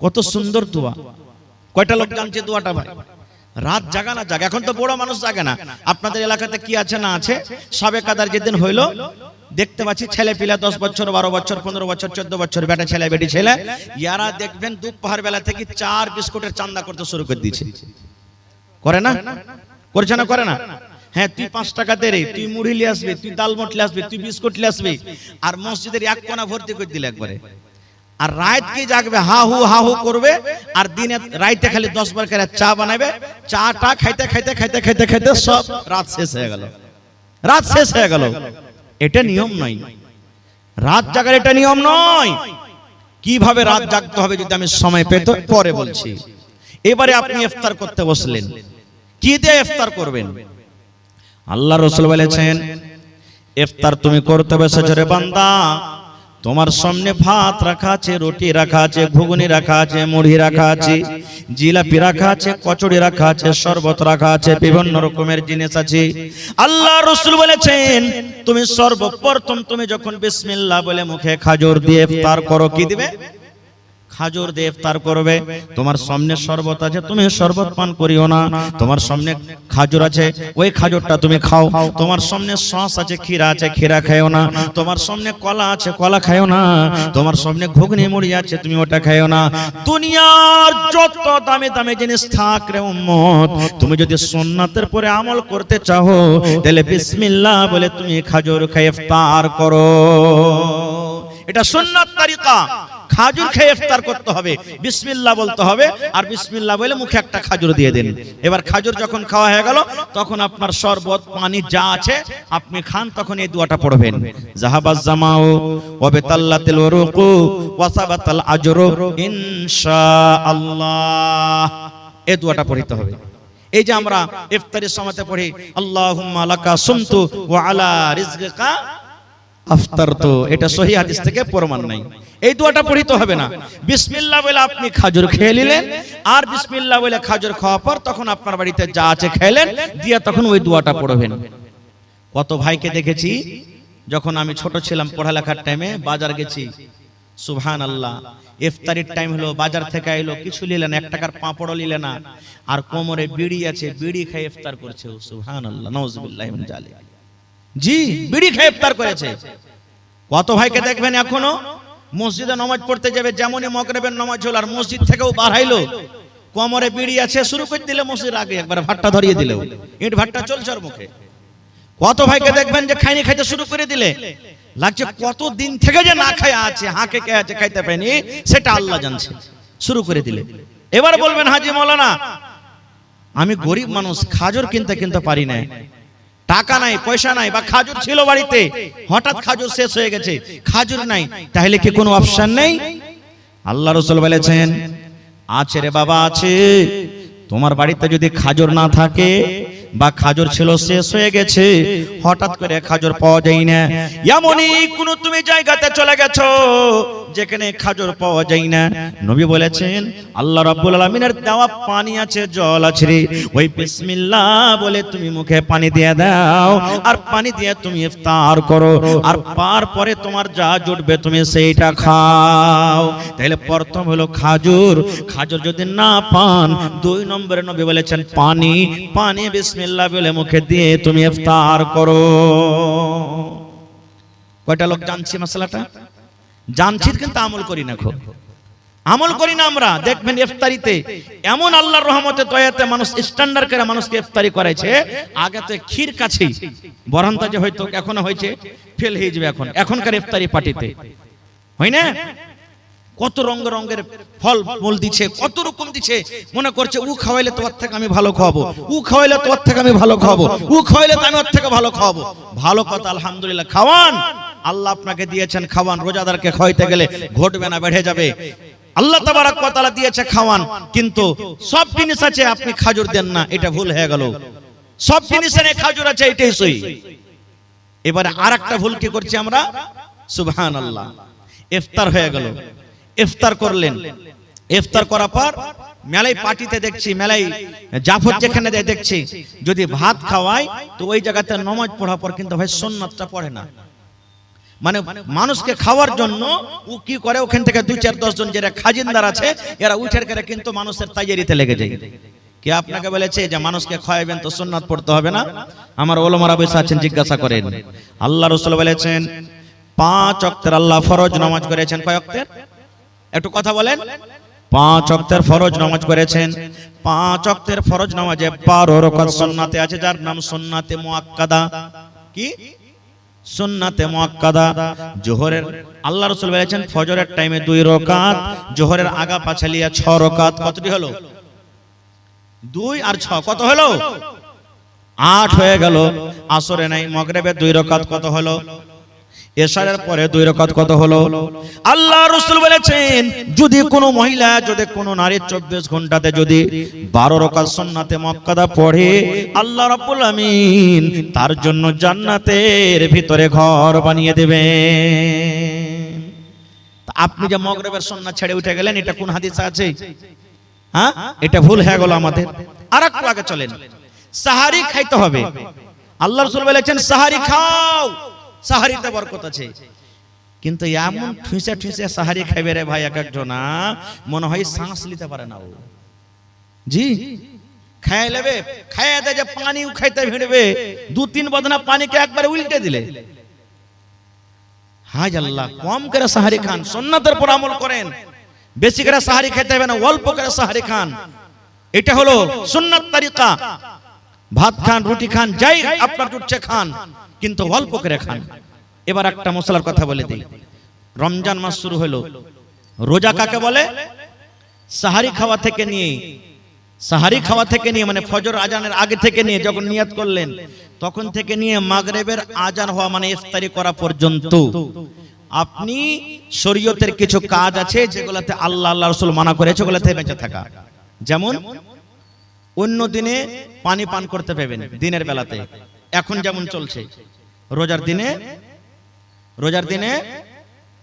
কত সুন্দর দোয়া। কয়টা লোক জানছে দোয়াটা ভাই? রাত জাগা না জাগা, এখন তো বড় মানুষ জাগে না। আপনাদের এলাকাতে কি আছে না আছে, সবে কাদার যেদিন হইলো দেখতে পাচ্ছি ছেলে পিলা 10 বছর 12 বছর 15 বছর 14 বছর বেটা ছেলে বেটি ছেলে, ইয়ারা দেখবেন দুপুর বেলা থেকে 4 বিস্কুটের চান্দা করতে শুরু করে দিয়েছে। করে না? করছে না? করে না? হ্যাঁ, তুই 5 টাকা দে রে, তুই মুড়ি নিয়ে আসবি, তুই ডালমট নিয়ে আসবি, তুই বিস্কুট নিয়ে আসবি, আর মসজিদের এক কোণা ভর্তি করে দিলে একবারে। আর রাত কি জাগবে, হা হু করবে, আর দিনে রাইতে খালি 10 বার করে চা বানাবে, চাটা খাইতে খাইতে খাইতে খাইতে খাইতে সব রাত শেষ হয়ে গেল। রাত শেষ হয়ে গেল। এটা নিয়ম নয়, রাত জাগার এটা নিয়ম নয়। কিভাবে রাত জাগতে হবে যদি আমি সময় পেত পরে বলছি। এবারে আপনি ইফতার করতে বসলেন, কি দিয়ে ইফতার করবেন? আল্লাহ রাসূল বলেছেন, ইফতার তুমি করতে বসেছো রে বান্দা, তোমার সামনে ভাত রাখা আছে, রুটি রাখা আছে, ঘুগনি রাখা আছে, মুড়ি রাখা আছে, জিলাপি রাখা আছে, কচুরি রাখা আছে, শরবত রাখা আছে, বিভিন্ন রকমের জিনিস আছে। আল্লাহ রাসূল বলেছেন, তুমি সর্বপ্রথম তুমি যখন বিসমিল্লাহ বলে মুখে খাজুর দিয়ে ইফতার করো, কি দিবে? খাজুর দিয়ে ইফতার করবে। তোমার সামনে শরবত আছে, তুমি শরবত পান করিও না। তোমার সামনে খাজুর আছে, ওই খাজুরটা তুমি খাও। তোমার সামনে সস আছে, ক্ষীরা আছে, ক্ষীরা খাইও না। তোমার সামনে কলা আছে, কলা খাইও না। তোমার সামনে ঘুগনি মুড়ি আছে, তুমি ওটা খাইও না। দুনিয়ার যত দামি দামি জিনিস থাক রে উম্মত, তুমি যদি সুন্নাতের পরে আমল করতে চাও, তাহলে বিসমিল্লাহ বলে তুমি খাজুর খেয়ে ইফতার করো। এটা সুন্নাত তরিকা। খাজুর খেয়ে ইফতার করতে হবে, বিসমিল্লাহ বলতে হবে, আর বিসমিল্লাহ বলে মুখে একটা খাজুর দিয়ে দেন। এবার খাজুর যখন খাওয়া হয়ে গেল, তখন আপনার শরবত পানি যা আছে আপনি খান, তখন এই দোয়াটা পড়বেন, জাহাবাজ জামাউ ওয়া বিতাল্লাতিল উরুকু ওয়া সাবাতাল আজরু ইনশাআল্লাহ। এই দোয়াটা পড়তে হবে। এই যে আমরা ইফতারের সময়তে পড়ি, আল্লাহুম্মা লাকা সুমতু ওয়া আলা রিজকিকা আফতারতু, এটা সহিহ হাদিস থেকে প্রমাণ নাই। এই দোয়াটা পড়িতে হবে না। বিসমিল্লাহ বলে আপনি খাজুর খেয়ে নিলেন, আর বিসমিল্লাহ বলে খাজুর খাওয়ার পর তখন আপনার বাড়িতে যা আছে খেলেন, দিয়ে তখন ওই দোয়াটা পড়বেন। কত ভাইকে দেখেছি, যখন আমি ছোট ছিলাম পড়ালেখার টাইমে বাজার গেছি, সুবহানাল্লাহ, ইফতারির টাইম হলো, বাজার থেকে আইলো, কিছু নিলেন, 1 টাকার পাঁপড়ও নিলেন না, আর কোমরে বিড়ি আছে, বিড়ি খেয়ে ইফতার করছে। সুবহানাল্লাহ, নাউযুবিল্লাহি মিন যালিক। জি, বিড়ি খেয়ে ইফতার করেছে। কত ভাইকে দেখবেন এখনো মসজিদে নামাজ পড়তে যাবে, যেমনই মাগরিবের নামাজ হলো আর মসজিদ থেকেও বাড়াইলো, কোমরে বিড়ি আছে, শুরু করে দিলে মসজিদের আগে একবার ভাট্টা ধরিয়ে দিল, ইট ভাট্টা চলছে ওর মুখে। কত ভাইকে দেখবেন যে খাইনি খাইতে শুরু করে দিলে, লাগছে কত দিন থেকে যে না খায় আছে, হাঁকে কে আছে, খাইতে পায়নি, সেটা আল্লাহ জানছে, শুরু করে দিলে। এবার বলবেন, হাজি মাওলানা আমি গরিব মানুষ, খাজুর কিনতে পারি না, টাকা নাই, পয়সা নাই, বা খাজুর ছিল বাড়িতে, হঠাৎ খাজুর শেষ হয়ে গেছে, খাজুর নাই, তাহলে কি কোনো অপশন নেই? আল্লাহ রাসূল বলেছেন, আছে রে বাবা, আছে। তোমার বাড়িতে যদি খাজুর না থাকে, বা খাজুর ছিল শেষ হয়ে গেছে, হঠাৎ করে খাজুর পাওয়া যায় না, এমনই কোন তুমি জায়গাতে চলে গেছো যেখানে খাজুর পাওয়া যায় না, নবী বলেছেন আল্লাহ রাব্বুল আলামিনের দেওয়া পানি আছে, জল আছে রে, ওই বিসমিল্লাহ বলে তুমি মুখে পানি দিয়ে দাও, আর পানি দিয়ে তুমি ইফতার করো, আর পরে তোমার যা জুটবে তুমি সেইটা খাও। তাহলে প্রথম হলো খাজুর, খাজুর যদি না পান, 2 নম্বরে নবী বলেছেন পানি, পানি বিসমিল্লাহ বলে মুখে দিয়ে তুমি ইফতার করো। কয়টা লোক জানছি মাসালাটা? জানছি, কিন্তু আমল করি না, খুব আমল করি না আমরা। দেখবেন ইফতারিতে এমন আল্লাহর রহমতে দয়াতে মানুষ স্ট্যান্ডার্ড করে মানুষকে ইফতারি করাইছে। আগে তো ক্ষীর কাছেই বরান্তা যে হয়তো এখনো হয়েছে, ফেল হয়ে যাবে এখনকার ইফতারি পার্টিতে, হয় না? কত রঙের ফল মূল দিচ্ছে, কত রকম দিচ্ছে, মনে করছে ও খাওয়াইলে তোমার থেকে আমি ভালো খাওয়াবো, ও খাওয়াইলে তোমার থেকে আমি ভালো খাওয়াবো, ও খাওয়াইলে তো আমি ওর থেকে ভালো খাওয়াবো। ভালো কথা, আলহামদুলিল্লাহ, খাওয়ান, আল্লাহ আপনাকে দিয়েছেন, খাওয়ান। রোজাদারকে খাওয়াইতে গেলে ঘটবে না, বেড়ে যাবে। আল্লাহ তাবারক ওয়া তাআলা দিয়েছে, খাওয়ান। কিন্তু সব জিনিস আছে, আপনি খাজুর দেন না, এটা ভুল হয়ে গেল। সব জিনিসের খাজুর আছে, এটাই সহি। এবারে আরেকটা ভুল কি করছি আমরা? সুবহানাল্লাহ, ইফতার হয়ে গেল, ইফতার করলেন, ইফতার করার পর মেলাই পার্টিতে দেখছি, মেলাই জাফর যেখানে দেখছি, যদি ভাত খাওয়ায় তো ওই জায়গাতে নামাজ পড়ার পর কিন্তু ভাই সুন্নাতটা পড়ে না। মানে মানুষকে খাওয়ার জন্য ও কি করে, ওখান থেকে 2-4-10 জন যারা খাজিনদার আছে এরা উঠের করে কিন্তু মানুষের তাইয়ারিতে লেগে যায়। কে আপনাকে বলেছে যে মানুষকে খাওয়াবেন তো সুন্নাত পড়তে হবে না? আমার ওলামারা বসে আছেন, জিজ্ঞাসা করেন। আল্লাহ রাসূল বলেছেন 5 ওয়াক্তের আল্লাহ ফরজ নামাজ করেছেন। কয় ওয়াক্তের? একটু কথা বলেন। 5 ওয়াক্তের ফরজ নামাজ করেছেন। 5 ওয়াক্তের ফরজ নামাজে 12 রাকাত সুন্নাতে আছে, যার নাম সুন্নাতে মুআক্কাদা। কি সুন্নাতে মুআক্কাদা? জোহরের আল্লাহ রাসূল বলেছেন ফজরের টাইমে 2 রাকাত, জোহরের আগা পাছালিয়া 6 রাকাত। কতটি হলো? 2 আর 6 কত হলো? 8 হয়ে গেল। আসরে নাই, মাগরিবে 2 রাকাত কত হলো? এশারের পরে 2 রাকাত কত হলো? আল্লাহ রাসূল বলেছেন যদি কোনো মহিলা, যদি কোনো নারী 24 ঘন্টাতে যদি 12 রাকাত সুন্নাতে মুআক্কাদা পড়ে, আল্লাহ রাব্বুল আমিন তার জন্য জান্নাতের ভিতরে ঘর বানিয়ে দেবেন। আপনি যে মাগরিবের সুন্নাত ছেড়ে উঠে গেলেন, এটা কোন হাদিসে আছে? হ্যাঁ, এটা ভুল হয়ে গেল আমাদের। আর একটু আগে চলেন। সাহারি খাইতে হবে। আল্লাহ রাসূল বলেছেন সাহারি খাও, সাহারিতে বরকত আছে। কিন্তু এমন ঠুসে ঠুসে সাহারি খাইবে রে ভাই এক একজনা, মনে হয় শ্বাস নিতে পারে না ও। জি খাই লেবে, খাইয়া দে যে পানিও খাইতে ভিড়বে, 2-3 বদনা পানিকে একবারে উল্টে দিলে। হায় আল্লাহ, কম করে সাহারি খান, সুন্নাতের উপর আমল করেন। বেশি করে সাহারি খেতে হবে না, অল্প করে সাহারি খান। এটা হলো সুন্নাত তরিকা। ভাত খান, রুটি খান, যাই আপনার জুটছে খান, কিন্তু অল্প করে খান। এবার একটা মশলার কথা বলে দিই। রমজান মাস শুরু হলো, রোজা কাকে বলে? সাহারি খাওয়া থেকে নিয়ে মানে ফজর আজানের আগে থেকে নিয়ে যখন নিয়াত করলেন তখন থেকে নিয়ে মাগরিবের আজান হওয়া মানে ইফতারি করা পর্যন্ত আপনি শরীয়তের কিছু কাজ আছে যেগুলোতে আল্লাহ রাসূল মানা করেছে, ওগুলোতে বেঁচে থাকা। যেমন অন্য দিনে পানি পান করতে পাবেন দিনের বেলাতে, এখন যেমন চলছে। রোজার দিনে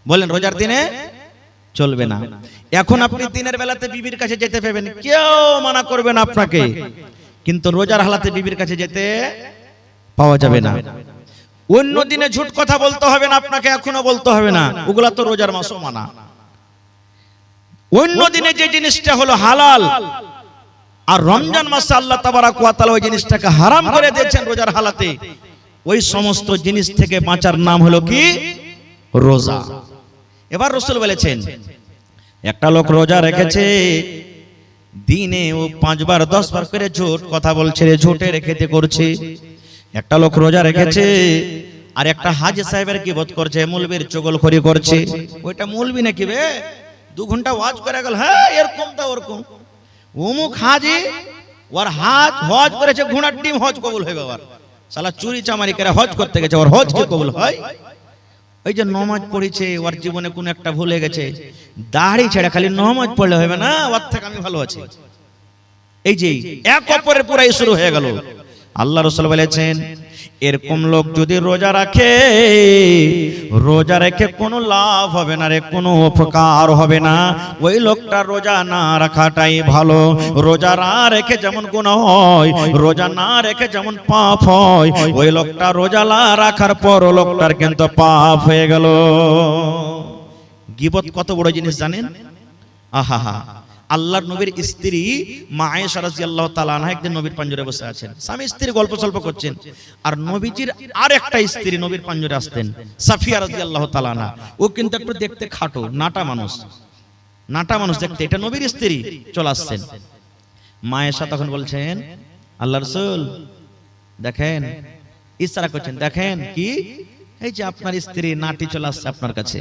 বলেন, রোজার দিনে চলবে না। এখন আপনি দিনের বেলাতে বিবির কাছে যেতে পাবেন, কেউ মানা করবে না আপনাকে, কিন্তু রোজার হালাতে বিবির কাছে যেতে পাওয়া যাবে না। অন্য দিনে ঝুট কথা বলতে হবে না আপনাকে, এখনো বলতে হবে না, ওগুলা তো রোজার মাসও মানা। অন্য দিনে যে জিনিসটা হলো হালাল, আর রমজান মাসে আল্লাহ তাবারাক ওয়া তাআলা ওই জিনিসটাকে হারাম করে দিয়েছেন রোজার হালাতে, ওই সমস্ত জিনিস থেকে বাঁচার নাম হলো কি? রোজা। এবার রাসূল বলেছেন একটা লোক রোজা রেখেছে, দিনে ও 5 বার 10 বার করে ঝুট কথা বলছে, ঝুটের খেতে করছে। একটা লোক রোজা রেখেছে আর একটা হাজী সাহেবের গীবত করছে, মৌলবীর চগলখড়ি করছে। ওইটা মৌলবী নাকি বে, 2 ঘন্টা ওয়াজ করে গেল, হ্যাঁ এরকম তা ওরকম। অমুক হাজী ওর হজ করেছে, ঘোড়ার ডিম হজ কবুল হয়ে গেল। শালা চুরি চামারি করে হজ করতে গেছে, ওর হজ কি কবুল হয়? ওই যে নামাজ পড়েছে, ওর জীবনে কোন একটা ভুলে গেছে, দাড়ি ছেড়ে খালি নামাজ পড়লে হবে না, ওর থেকে আমি ভালো আছি। এই যে এক অপরের পুরাই শুরু হয়ে গেল। আল্লাহ রাসূল বলেছেন এরকম লোক যদি রোজা রাখে, রোজা রেখে কোনো লাভ হবে না রে, কোনো উপকার হবে না। ওই লোকটা রোজা না রাখাটাই ভালো। রোজা না রেখে যেমন গুনাহ হয়, রোজা না রেখে যেমন পাপ হয়, ওই লোকটা রোজা না রাখার পর লোকটার কিন্তু পাপ হয়ে গেল। গীবত কত বড় জিনিস জানেন? আহা, আল্লাহর নবীর স্ত্রী মা আয়েশা রাদিয়াল্লাহু তাআলা আনহা একদিন নবীর পাঞ্জরে বসে আছেন, স্বামী স্ত্রী গল্প সল্প করছেন, আর নবীজির আরেকটা স্ত্রী নবীর পাঞ্জরে আসতেন, সাফিয়া রাদিয়াল্লাহু তাআলা আনহা। ও কিন্তু একটু দেখতে খাটো, নাটা মানুষ দেখতে, এটা নবীর স্ত্রী চলে আসছেন। মা আয়েশা তখন বলছেন আল্লাহর রাসূল দেখেন, ইশারা করছেন, দেখেন কি এই যে আপনার স্ত্রী নাটি চলে আসছে আপনার কাছে।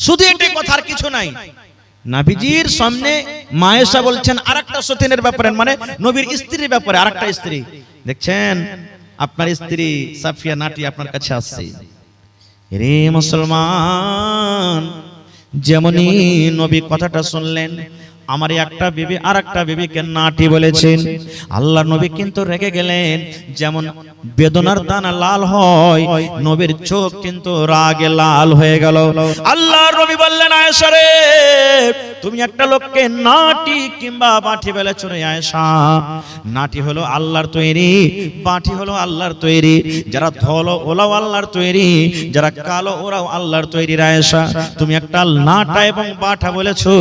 শুধু এটাই কথা, আর কিছু নাই। নবীজির সামনে মা আয়েশা বলছেন আরেকটা সতীনের ব্যাপারে, মানে নবীর স্ত্রীর ব্যাপারে আরেকটা স্ত্রী, দেখছেন আপনার স্ত্রী সাফিয়া নাটি আপনার কাছে আসছে। রে মুসলমান, যেমনি নবী কথাটা শুনলেন, আমার একটা বিবি আর একটা বিবিকে নাটি বলেছেন। আল্লাহ নবী কিন্তু রেগে গেলেন। যেমন বেদনার দানা লাল হয়, নবীর চোখ কিন্তু রাগে লাল হয়ে গেল। আল্লাহ নবী বললেন, আয়েশা রে, তুমি একটা লোককে নাটি কিংবা বাটি বলেছো রে আয়েশা। নাটি হলো আল্লাহর তৈরি, বাটি হলো আল্লাহর তৈরি। যারা ধলো ওরাও আল্লাহর তৈরি, যারা কালো ওরাও আল্লাহর তৈরি। আয়েশা, তুমি একটা নাটা এবং বাটা বলেছো,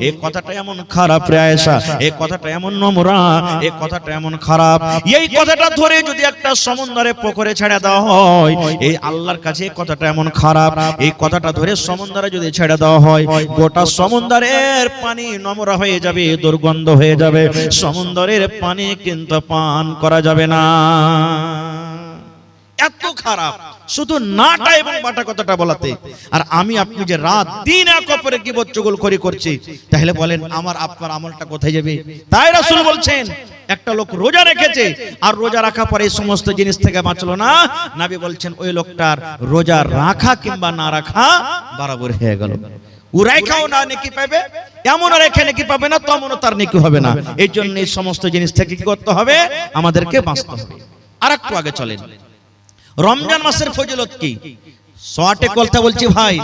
এই কথাটা এমন খারাপ রে আয়েশা, এই কথাটা এমন নোংরা, এই কথাটা এমন খারাপ। এই কথাটা ধরে যদি একটা সমুদ্রে পুকুরে ছেড়ে দেওয়া হয়, এই আল্লাহর কাছে এই কথাটা এমন খারাপ। এই কথাটা ধরে সমুদ্রে যদি ছেড়ে দেওয়া হয়, গোটা সমুদ্রের পানি নোংরা হয়ে যাবে, দুর্গন্ধ হয়ে যাবে। সমুদ্রের পানি কিন্তু পান করা যাবে না। এত খারাপ শুধু নাটা এবং বাটা কথাটা বলাতে। আর আমি আপনি যে রাত দিন এক অপরে গীবত চুগলখড়ি করছি, তাহলে বলেন আমার আপনার আমলটা কোথায় যাবে? তাই রাসূল বলছেন, একটা লোক রোজা রেখেছে আর রোজা রাখা পরে এই সমস্ত জিনিস থেকে বাঁচলো না, নবী বলছেন ওই লোকটার রোজা রাখা কিংবা না রাখা বরাবর হয়ে গেল। ও রাখাও না নেকি পাবে, এমন রেখে নেকি পাবে না, তেমনও তার নেকি হবে না। এই জন্য এই সমস্ত জিনিস থেকে কি করতে হবে? আমাদেরকে বাঁচতে হবে। আর একটু আগে চলেন, রমজান মাসের ফজিলত কি? শর্টে কথা বলছি ভাই,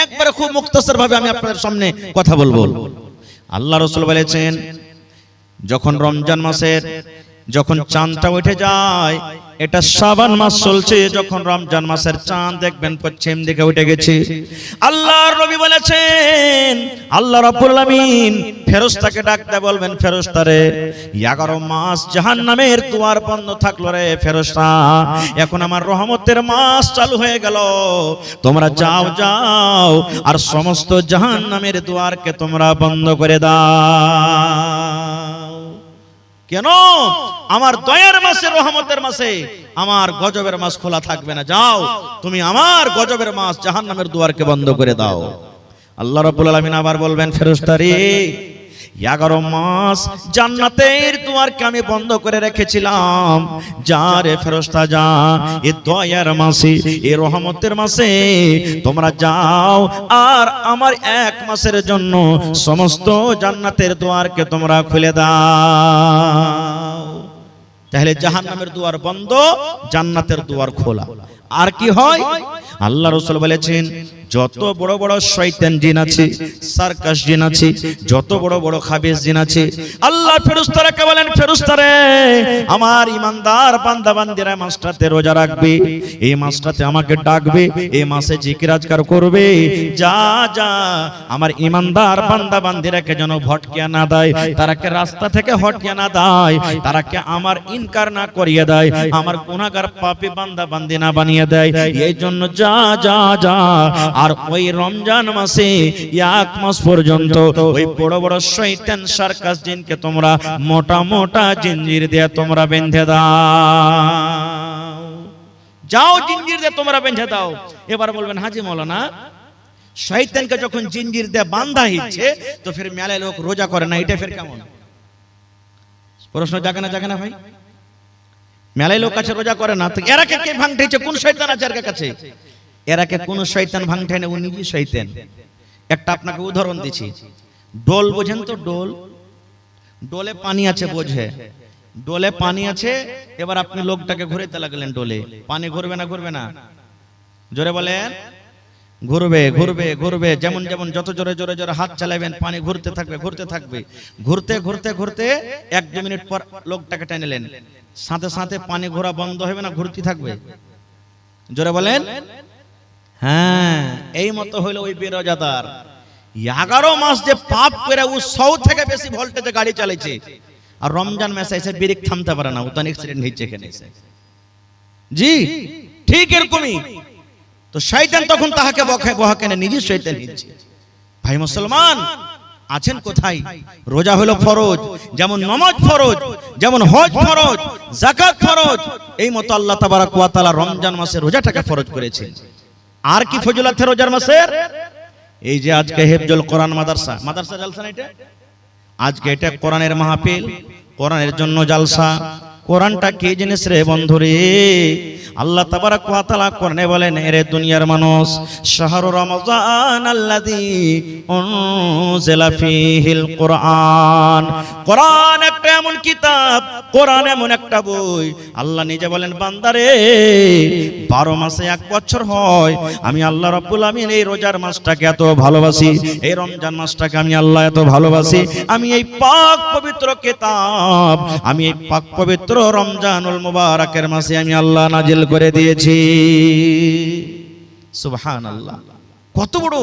একবারে খুব মুখতাসার ভাবে আমি আপনাদের সামনে কথা বলবো। আল্লাহ রাসূল বলেছেন, যখন রমজান মাসের যখন চাঁদটা উঠে যায়, এটা শাবান মাস চলছে, যখন রমজান মাসের চাঁদ দেখবেন পশ্চিম দিকে উঠে গেছে, আল্লাহর নবী বলেছেন আল্লাহ রাব্বুল আলামিন ফেরেশতাকে ডাকতে বলবেন, ফেরেশতারে 11 মাস জাহান্নামের দুয়ার বন্ধ থাকলো রে ফেরেশতা, এখন আমার রহমতের মাস চালু হয়ে গেল, তোমরা যাও যাও আর সমস্ত জাহান্নামের দুয়ারকে তোমরা বন্ধ করে দাও। কেন? আমার দয়ার মাসে, রহমতের মাসে আমার গজবের মাস খোলা থাকবে না। যাও তুমি আমার গজবের মাস জাহান্নামের দুয়ারকে বন্ধ করে দাও। আল্লাহ রাব্বুল আলামিন আবার বলবেন, ফেরেশতারে 11 মাস জান্নাতের দুয়ারকে আমি বন্ধ করে রেখেছিলাম, যা রে ফেরেশতা যা, এই দয়ার মাসে, এই রহমতের মাসে তোমরা যাও আর আমার 1 মাসের জন্য সমস্ত জান্নাতের দুয়ারকে তোমরা খুলে দাও। তাহলে জাহান্নামের দুয়ার বন্ধ, জান্নাতের দুয়ার খোলা। আর কি হয়? আল্লাহ রাসূল বলেছেন, যত বড় বড় শয়তান জিন আছে, সার্কাস জিন আছে, যত বড় বড় খাবিস জিন আছে, আল্লাহ ফেরেশতাকে বলেন, ফেরেশতারে আমার ইমানদার বান্দা বান্দিরা মাসটাতে রোজা রাখবে, এই মাসটাতে আমাকে ডাকবে, এই মাসে জিকির আজকার করবে, যা যা আমার ইমানদার বান্দা বান্দিরাকে যেন ভটকিয়ে না দেয়, তারাকে রাস্তা থেকে হটিয়ে না দেয়, তারাকে আমার ইনকার না করিয়ে দেয়, আমার গুনাহগার পাপী বান্দা বান্দি না বানিয়ে দেয়। এই জন্য যা যা যা আর ওই রমজান মাসে 1 মাস পর্যন্ত ওই বড় বড় শয়তান সার্কাস জিনকে তোমরা মোটা মোটা জিঞ্জির দিয়ে তোমরা বেঁধে দাও। যাও জিঞ্জির দিয়ে তোমরা বেঁধে দাও। এবার বলবেন, হাজি মাওলানা শয়তানকে যখন জিঞ্জির দিয়ে বাঁধা হচ্ছে, তো ফির মেলায় লোক রোজা করে না, এটা ফির কেমন? প্রশ্ন জাগে না ভাই? মেলায় লোক আছে রোজা করে না, তো এরা কে ভাঙতেছে? কোন শয়তান আছে এর কাছে? এরাকে কোন শয়তান ভাঙতে না, ও নিজে শয়তান। একটা আপনাকে উদাহরণ দিচ্ছি। ডোল বোঝেন তো? ডোল, ডোলে পানি আছে, বোঝে? ডোলে পানি আছে, এবার আপনি লোকটাকে ঘুরাইতে লাগলেন ডোলে, পানি ঘুরবে না? ঘুরবে না? জোরে বলেন। ঘুরবে ঘুরবে ঘুরবে। যেমন যেমন যত জোরে জোরে জোরে হাত চালাবেন, পানি ঘুরতে থাকবে ঘুরতে থাকবে। ঘুরতে ঘুরতে ঘুরতে 1-2 মিনিট পর লোকটাকে টেনেলেন, সাথে সাথে পানি ঘোরা বন্ধ হবে না? ঘুরতে থাকবে? জোরে বলেন। হ্যাঁ, এই মতো হইলো ওই বেরোজাদার। 11 মাস যে পাপ করে ও 100 থেকে বেশি ভোল্টেজে গাড়ি চালাইছে, আর রমজান মাসে এসে ব্রেক থামতে পারে না, ও তো অ্যাক্সিডেন্ট হয়েছে এখানে এসে। জি ঠিক এরকমই। তো শয়তান তখন তাহাকে বহাকে না, নিজে শয়তান হচ্ছে। ভাই মুসলমান আছেন কোথায়? রোজা হলো ফরজ, যেমন নামাজ ফরজ, যেমন হজ ফরজ, যাকাত ফরজ, এই মতো আল্লাহ তাবারক ওয়া তাআলা রমজান মাসে রোজাটাকে ফরজ করেছেন। আর কি ফজিলত রোজার মাসের? এই যে আজকে হিফজুল কোরআন মাদ্রাসা জালসা না, এটা আজকে এটা কোরআনের মাহফিল, কোরআনের জন্য জালসা। কোরআনটা কি জিনিস রে বন্ধুরে? আল্লাহ তাবারাক ওয়া তাআলা কোরআনে বলেন, এরে দুনিয়ার মানুষ, শাহরু রমজান আল্লাযী উনজিলা ফীহিল কুরআন। কোরআন একটা এমন কিতাব, কোরআন এমন একটা বই, আল্লাহ নিজে বলেন, বান্দারে 12 মাসে 1 বছর হয়, আমি আল্লাহ রাব্বুল আমিন এই রোজার মাসটাকে এত ভালোবাসি, এই রমজান মাসটাকে আমি আল্লাহ এত ভালোবাসি, আমি এই পাক পবিত্র কিতাব, আমি এই পাক পবিত্র রমজানুল মুবারাকের মাসে আমি আল্লাহ নাজিল করে দিয়েছি। সুবহানাল্লাহ। কত বড়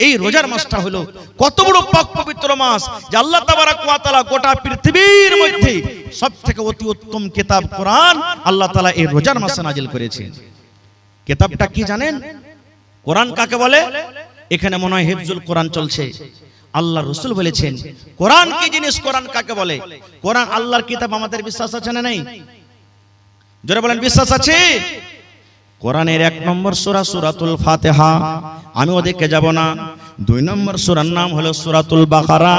এই রোজার মাসটা হলো, কত বড় পাক পবিত্র মাস যে আল্লাহ তাবারাক ওয়া তাআলা গোটা পৃথিবীর মধ্যে সবথেকে অতি উত্তম কিতাব কোরআন আল্লাহ তাআলা এই রোজার মাসে নাজিল করেছেন। কিতাবটা কি জানেন? কোরআন কাকে বলে? এখানে মনে হয় হিফজুল কোরআন চলছে। আল্লাহ রাসূল বলেছেন কোরআন কি জিনিস, কোরআন কাকে বলে? কোরআন আল্লাহর কিতাব। আমাদের বিশ্বাস আছে না নাই? জোরে বলেন, বিশ্বাস আছে? কোরআনের 1 নম্বর সূরা সূরাতুল ফাতিহা, আমি ওদিকে যাব না। 2 নম্বর সূরার নাম হলো সূরাতুল বাকারা।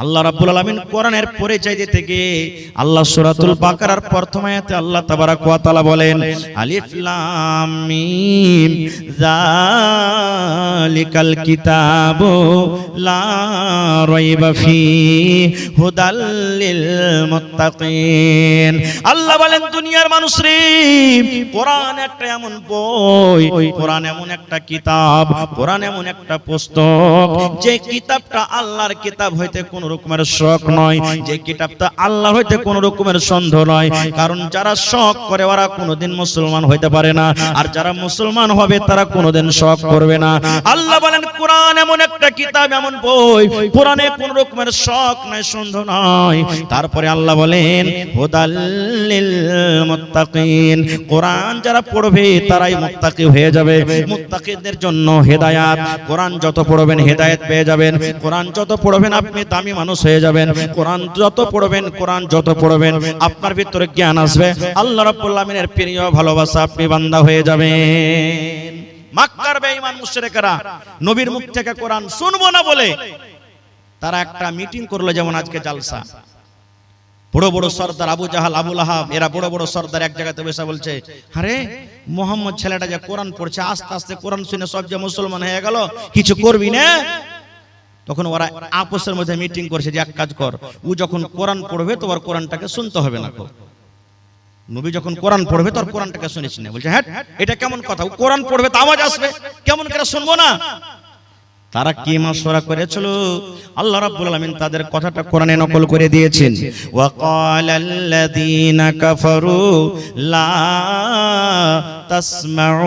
আল্লাহ রাব্বুল আলামিন কোরআনের পরিচয় দিতে গিয়ে আল্লাহ সূরাতুল বাকারার প্রথম আয়াতে আল্লাহ তাবারাক ওয়া তাআলা বলেন, আলিফ লাম মিম যালিকাল কিতাবু লা রাইবা ফীহি হুদাল লিল মুত্তাকিন। আল্লাহ বলেন, দুনিয়ার মানুষ রে, কোরআন একটা এমন বই, কোরআন এমন একটা কিতাব, কোরআন এমন একটা পুস্তক, যে কিতাবটা আল্লাহর কিতাব হইতে কোন রকমের শক নয়, যে কিতাবটা আল্লাহর হইতে কোন রকমের সন্দেহ নয়। কারণ যারা শক করে ওরা কোনোদিন মুসলমান হইতে পারে না, আর যারা মুসলমান হবে তারা কোনোদিন শক করবে না। আল্লাহ বলেন কোরআন এমন একটা কিতাব, এমন বই, কোরআনে কোন রকমের শক নাই, সন্দেহ নাই। তারপরে আল্লাহ বলেন হুদাল লিল মুত্তাকিন, কোরআন যারা পড়বে তারাই মুত্তাকি হয়ে যাবে। মুত্তাকিদের জন্য হেদায়েত, কোরআন যত পড়বেন হেদায়েত পেয়ে যাবেন। কোরআন যত পড়বেন আপনি দামি মানুষ হয়ে যাবেন। কোরআন যত পড়বেন, কোরআন যত পড়বেন আপনার ভিতরে জ্ঞান আসবে, আল্লাহ রাব্বুল আমিনের প্রিয় ভালোবাসা আপনি বান্দা হয়ে যাবেন। মক্কার বেঈমান মুশরিকরা নবীর মুখ থেকে কোরআন শুনবো না বলে তারা একটা মিটিং করলো, যেমন আজকে জালসা। বড় বড় সর্দার আবু জাহাল, আবু লাহাব, এরা বড় বড় সর্দার এক জায়গাতে বসে বলছে, আরে মোহাম্মদ ছেলেটা যে কোরআন পড়ছে, আস্তে আস্তে কোরআন শুনে সব যে মুসলমান হয়ে গেল, কিছু করবি না? তখন ওরা আপসের মধ্যে মিটিং করছে যে এক কাজ কর, ও যখন কোরআন পড়বে তোমার কোরআনটাকে শুনতে হবে না। নবী যখন কোরআন পড়বে তোর কোরআনটাকে শুনিস না। বলছে হ্যাঁ, এটা কেমন কথা? ও কোরআন পড়বে তো আওয়াজ আসবে, কেমন করে শুনবো না? তারা কি মাশওয়ারা করেছিল, আল্লাহ রাব্বুল আলামিন তাদের কথাটা কোরআনে নকল করে দিয়েছেন। ওয়া ক্বালাল্লাযীনা কাফারু লা তাসমাউ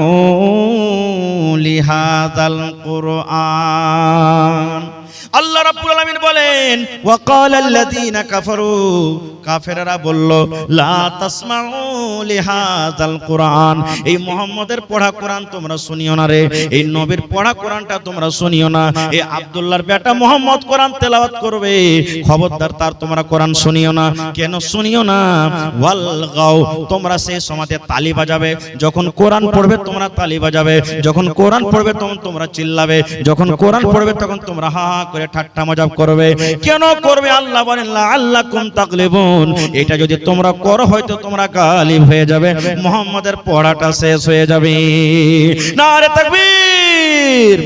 লিহাযাল কুরআন। আল্লাহ রাব্বুল আলামিন বলেন ওয়া ক্বালাল্লাযীনা কাফারু, কাফেররা বলল লা তাসমাউ লিহাযাল কুরআন, এই মুহাম্মাদের পড়া কোরআন তোমরা শুনিও না রে, এই নবীর পড়া কোরআনটা তোমরা শুনিও না। এই আব্দুল্লাহর বেটা মুহাম্মদ কোরআন তেলাওয়াত করবে, খবরদার তার তোমরা কোরআন শুনিও না। কেন শুনিও না? ওয়াল গাও, তোমরা সেই সময়তে তালি বাজাবে, যখন কোরআন পড়বে তোমরা তালি বাজাবে, যখন কোরআন পড়বে তখন তোমরা চিল্লাবে, যখন কোরআন পড়বে তখন তোমরা হা হা করে ঠাট্টা মজাক করবে। কেন করবে? আল্লাহ বলেন লাআল্লাকুম তাগলিবুন, এটা যদি তোমরা করো হয়তো তোমরা গালিব হয়ে যাবে, মুহাম্মাদের পড়াটা শেষ হয়ে যাবে। নারে তাকবীর।